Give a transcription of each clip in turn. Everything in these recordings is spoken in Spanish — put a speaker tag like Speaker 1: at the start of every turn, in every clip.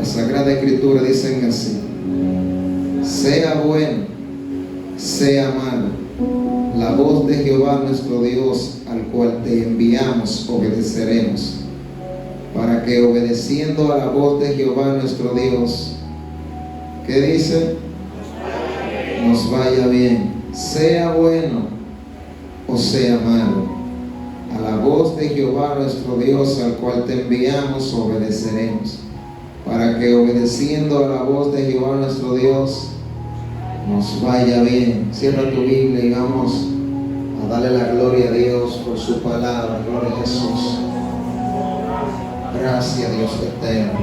Speaker 1: La Sagrada Escritura dicen así: sea bueno, sea malo, la voz de Jehová nuestro Dios, al cual te enviamos, obedeceremos, para que obedeciendo a la voz de Jehová nuestro Dios, ¿qué dice? Nos vaya bien, sea bueno o sea malo. A la voz de Jehová nuestro Dios, al cual te enviamos, obedeceremos, para que obedeciendo a la voz de Jehová nuestro Dios nos vaya bien. Cierra tu Biblia y vamos a darle la gloria a Dios por su palabra. Gloria a Jesús. Gracias, Dios eterno.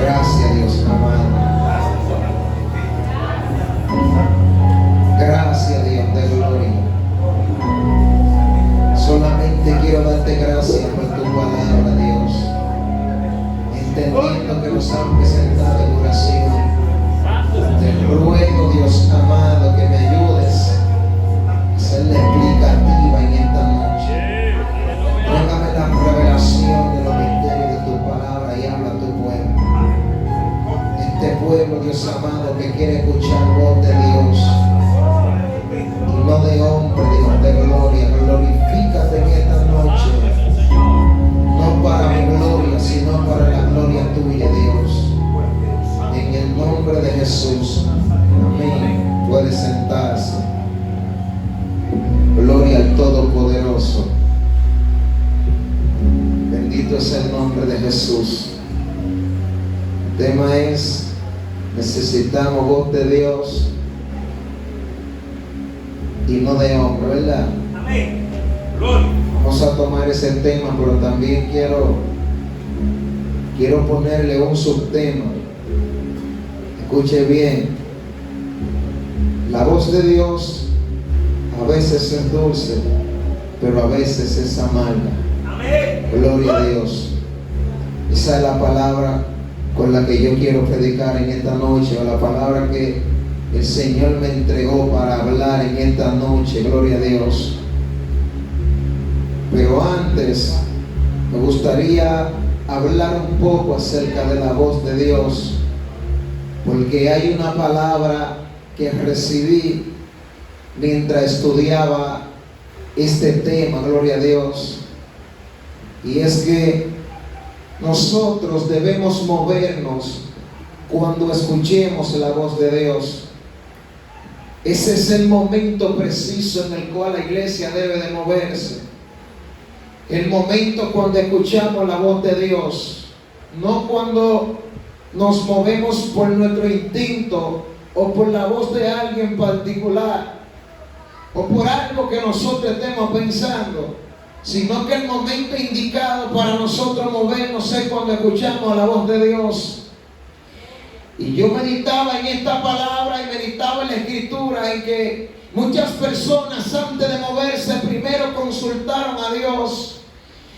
Speaker 1: Gracias, Dios amado. Gracias, Dios de gloria. Solamente quiero darte gracias por tu palabra, Dios, entendiendo que nos han presentado en oración. Te ruego, Dios amado, que me ayudes a ser la explicativa en esta noche. Tráigame la revelación de los misterios de tu palabra y habla a tu pueblo. Este pueblo, Dios amado, que quiere escuchar voz de Dios y no de hombre, Dios de gloria. Glorifícate en esta noche, no para mi gloria, sino para la gloria tuya, Dios. En el nombre de Jesús, amén. Puede sentarse. Gloria al Todopoderoso. Bendito es el nombre de Jesús. El tema es: necesitamos voz de Dios y no de hombre, ¿verdad? Amén. Vamos a tomar ese tema, pero también quiero ponerle un subtema. Escuche bien. La voz de Dios a veces es dulce, pero a veces es amarga. Amén. Gloria a Dios. Esa es la palabra con la que yo quiero predicar en esta noche, o la palabra que el Señor me entregó para hablar en esta noche. Gloria a Dios. Pero antes me gustaría hablar un poco acerca de la voz de Dios, porque hay una palabra que recibí mientras estudiaba este tema, gloria a Dios, y es que nosotros debemos movernos cuando escuchemos la voz de Dios. Ese es el momento preciso en el cual la iglesia debe de moverse. El momento cuando escuchamos la voz de Dios, no cuando nos movemos por nuestro instinto o por la voz de alguien particular o por algo que nosotros estemos pensando, sino que el momento indicado para nosotros movernos es cuando escuchamos la voz de Dios. Y yo meditaba en esta palabra y meditaba en la Escritura, en que muchas personas antes de moverse primero consultaron a Dios.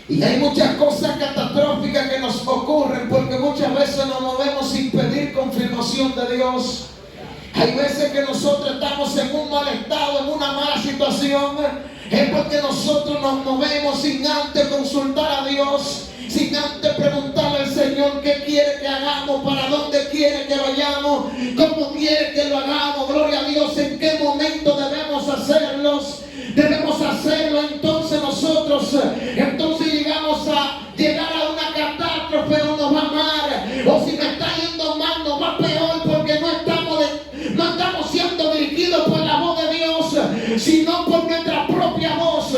Speaker 1: Y hay muchas cosas catastróficas que nos ocurren porque muchas veces nos movemos sin pedir confirmación de Dios. Hay veces que nosotros estamos en un mal estado, en una mala situación, es porque nosotros nos movemos sin antes consultar a Dios, sin antes preguntarle al Señor qué quiere que hagamos, para dónde quiere que vayamos, cómo quiere que lo hagamos. Gloria a Dios. En qué momento debemos hacerlo. Entonces nosotros llegamos a llegar a una catástrofe, o nos va mal, o si me está yendo mal nos va peor, porque no estamos siendo dirigidos por la voz de Dios, sino por nuestra propia voz.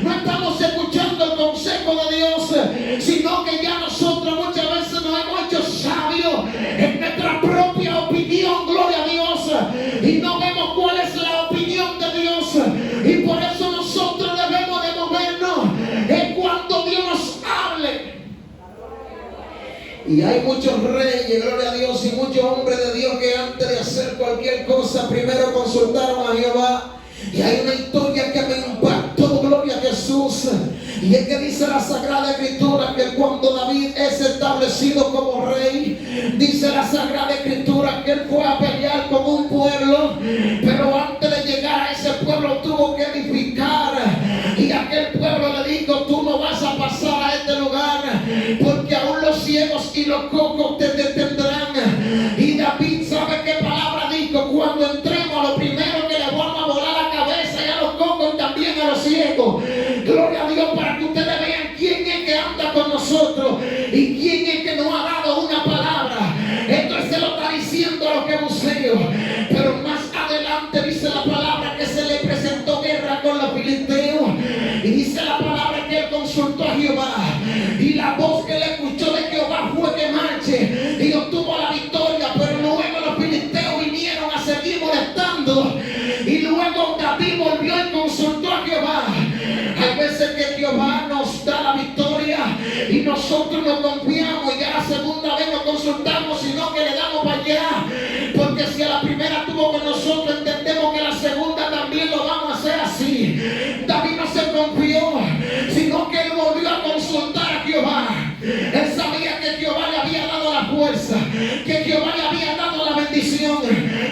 Speaker 1: No estamos escuchando el consejo de Dios, sino que ya nosotros muchas veces nos hemos hecho sabios en nuestra propia opinión. Gloria a Dios. Y no vemos cuál es la opinión de Dios. Y por eso nosotros debemos de movernos en cuanto Dios nos hable. Y hay muchos reyes, gloria a Dios, y muchos hombres de Dios que antes de hacer cualquier cosa primero consultaron a Jehová. Y hay una historia que me impactó, gloria a Jesús. Y es que dice la Sagrada Escritura que cuando David es establecido como rey, dice la Sagrada Escritura que él fue a pelear con un pueblo, pero antes de llegar a ese pueblo tuvo que edificar. Y aquel pueblo le dijo: tú no vas a pasar a este lugar, porque los cocos te detendrán. Y David sabe qué palabra dijo: cuando entremos, a lo primero que le vamos a volar la cabeza y a los cocos, también a los ciegos. Gloria a Dios, para que ustedes vean quién es que anda con nosotros y quién es que nos ha dado una palabra. Esto se lo está diciendo a los jebuseos. Pero más adelante dice la palabra que se le presentó guerra con los filisteos. Y dice la palabra que él consultó a Jehová. Y la voz que le escuchó de Jehová fue que marche. Y obtuvo la victoria. Pero luego los filisteos vinieron a seguir molestando. Y luego David volvió y consultó a Jehová. Hay veces que Jehová nos da la victoria y nosotros nos confiamos y ya la segunda vez nos consultamos, sino que le damos para allá. Porque si a la primera tuvo con nosotros, entendemos que la segunda también lo vamos a hacer así. David no se confió, sino que él volvió a consultar a Jehová. Él sabía que Jehová le había dado la fuerza, que Jehová le había dado la bendición,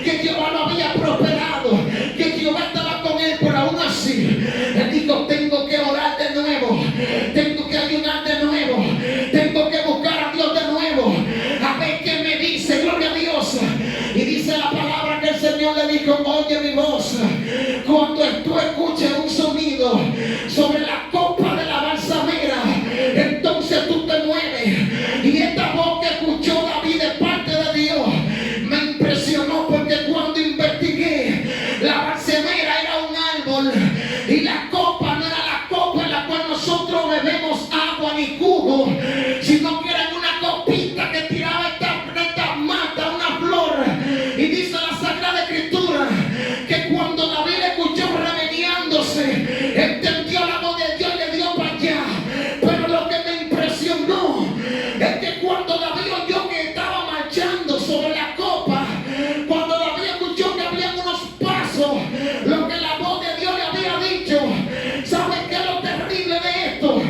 Speaker 1: que Jehová lo había prosperado, que Jehová estaba con él, pero aún así él dijo: tengo que orar de nuevo, tengo que ayunar de nuevo, tengo que buscar a Dios de nuevo, a ver qué me dice. Gloria a Dios. Y dice la palabra que el Señor le dijo: oye mi voz cuando tú escuches un sonido sobre la copa de la balsamera, entonces tú te mueves. Y esta voz que escuchó David de parte de Dios me impresionó, porque cuando investigué, la balsamera era un árbol y la copa no era la copa en la cual nosotros bebemos agua ni jugo, sino que era una copita que tiraba esta mata, una flor. Y dice la Sagrada Escritura que cuando David escuchó remediándose, entendió la voz de Dios y le dio para allá. Pero lo que me impresionó es que cuando David oyó que estaba marchando sobre la copa, cuando David escuchó que había unos pasos, lo que la voz de Dios le había dicho, ¿sabe qué es lo terrible de esto?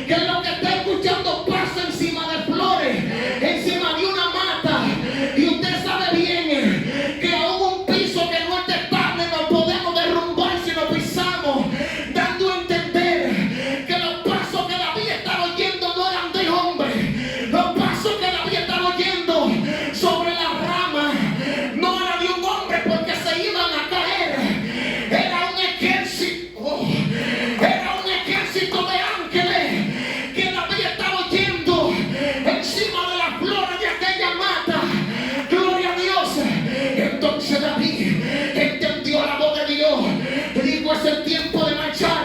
Speaker 1: Que es lo que está escuchando pasa encima de flores, encima de una mata. Y usted sabe bien que aún un piso que no es estable nos podemos derrumbar si lo pisamos, dando a entender que los pasos que David estaba oyendo no eran de hombre. Los pasos que David estaba oyendo sobre la rama no era de un hombre, porque se iban a caer. Era un ejército, era un ejército de ángeles que David estaba oyendo encima de las flores de aquella mata. Gloria a Dios. Entonces David entendió la voz de Dios y dijo: es el tiempo de marchar,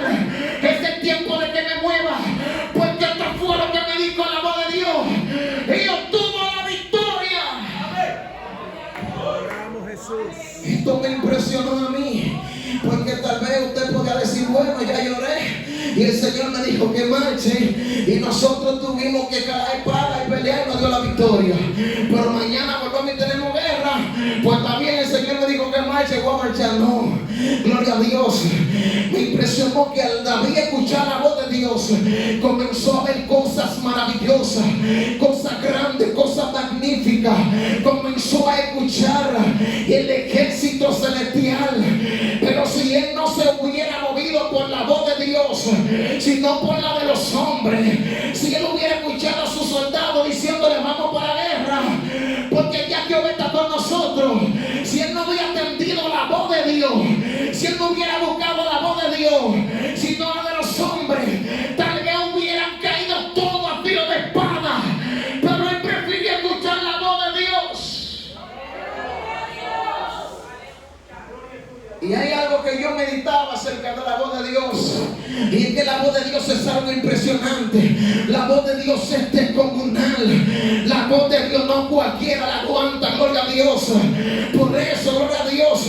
Speaker 1: es el tiempo de que me mueva, porque esto fue lo que me dijo la voz de Dios, y obtuvo la victoria. Esto me impresionó a mí, porque tal vez usted podría decir: bueno, ya lloré y el Señor me dijo que marche, y nosotros tuvimos que calar espada y pelear y nos dio la victoria. Pero mañana volvemos y tenemos guerra. Pues también el Señor me dijo que marche, voy a marchar. No, gloria a Dios. Me impresionó que al David escuchar la voz de Dios, comenzó a ver cosas maravillosas, cosas grandes, cosas magníficas. Comenzó a escuchar el ejército celestial. Pero si él no se hubiera movido por la voz de Dios, sino por la de los hombres, si él hubiera escuchado a sus soldados diciéndole: vamos para la guerra, porque ya Jehová está con nosotros, si él no hubiera atendido la voz de Dios, si él no hubiera buscado la voz de Dios, sino la de los hombres, tal vez hubieran caído todos a filo de espada. Pero él prefirió escuchar la voz de Dios. Y hay algo que yo meditaba acerca de la voz de Dios, y es que la voz de Dios es algo impresionante. La voz de Dios es descomunal. La voz de Dios no cualquiera la aguanta. Gloria a Dios. Por eso, gloria a Dios,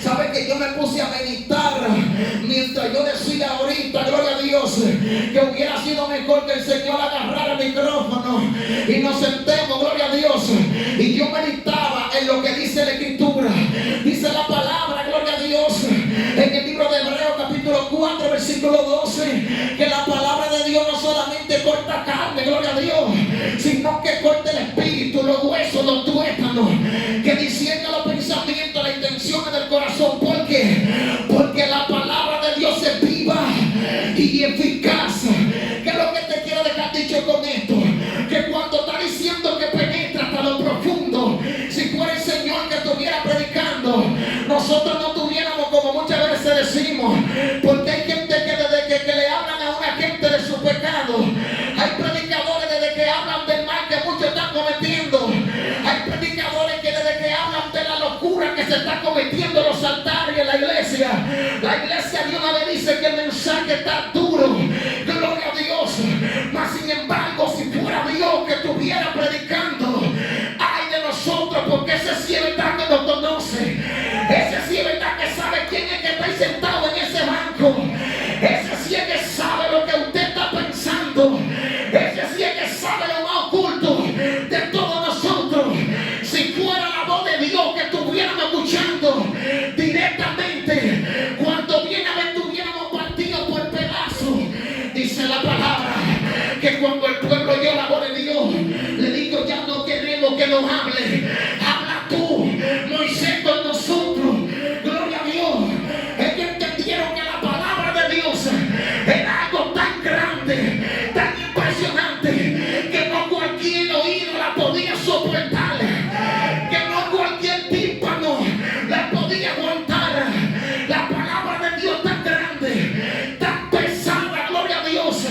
Speaker 1: sabe que yo me puse a meditar mientras yo decía ahorita, gloria a Dios, que hubiera sido mejor que el Señor agarrara el micrófono y nos sentemos, gloria a Dios. Y yo meditaba en lo que dice la Escritura. Dice la palabra, gloria a Dios, en el libro de Hebreos capítulo 4 versículo 12, que la palabra de Dios no solamente corta carne, gloria a Dios, sino que corta el espíritu, los huesos, los tuétanos, que discierna los pensamientos, las intenciones del corazón. ¿Por qué? Porque la palabra de Dios es viva y eficaz. ¿Qué es lo que te quiero dejar dicho con esto? Que cuando está diciendo que
Speaker 2: se está cometiendo los altares en la iglesia. La iglesia de una vez dice que el mensaje está duro. Gloria a Dios. Mas sin embargo, si fuera Dios que estuviera predicando, ay de nosotros, porque ese sí es verdad que nos conoce. Ese sí es verdad que sabe quién es que está ahí sentado en ese banco. Ese sí es que sabe lo que usted está pensando. Ese sí es que sabe lo más oculto de todos nosotros. Si fuera la voz de Dios que estuviéramos escuchando directamente, cuando bien estuviéramos partidos por pedazos, dice la palabra que cuando el pueblo oyó la voz de Dios, le dijo: ya no queremos que nos hable, habla tú, Moisés, con nosotros. Gloria a Dios. Ellos entendieron que la palabra de Dios era algo tan grande, tan impresionante, que no cualquier oído la podía soportar, que no cualquier tímpano la podía aguantar. La palabra de Dios tan grande, tan pesada, gloria a Dios,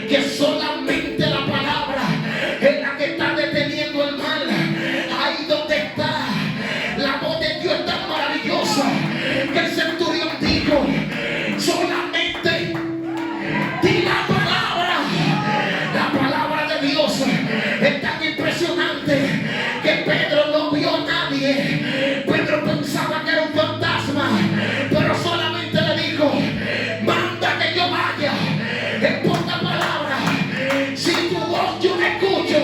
Speaker 2: que solamente la palabra es la que está deteniendo el mal. Ahí donde está la voz de Dios es tan maravillosa que el centurión dijo: solamente di la palabra. La palabra de Dios es tan impresionante que Pedro no vio a nadie. Pedro pensaba que era un fantasma, pero solamente le dijo: manda que yo vaya. En pocas palabras, si tu voz yo me escucho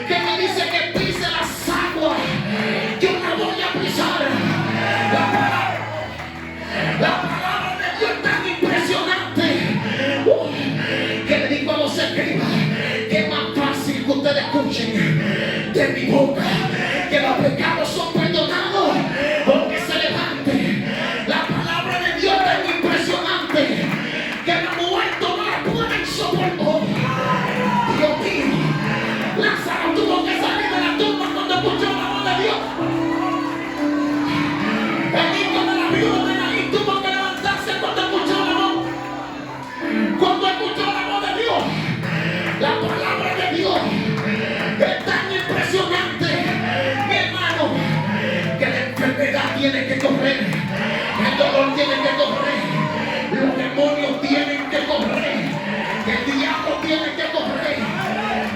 Speaker 2: que me dice que pise las aguas, yo la voy a pisar. La palabra de Dios es tan impresionante que le digo a los escribas que es más fácil que ustedes escuchen de mi boca que los pecados son perdonados o que se levante. La palabra de Dios es tan impresionante que los muertos no la pueden soportar. Dios mío, Lázaro tuvo que salir de la tumba cuando escuchó la voz de Dios. El hijo de la viuda de Naín tuvo que levantarse cuando escuchó la voz. Cuando escuchó la voz de Dios. La palabra de Dios es tan impresionante, mi hermano, que la enfermedad tiene que correr, el dolor tiene que correr, los demonios tienen que correr, el diablo tiene que correr,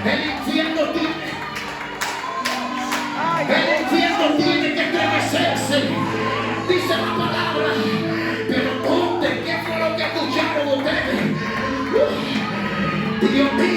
Speaker 2: el infierno tiene que estremecerse, dice la palabra. Pero ponte, ¿qué fue lo que escucharon ustedes? Dios mío.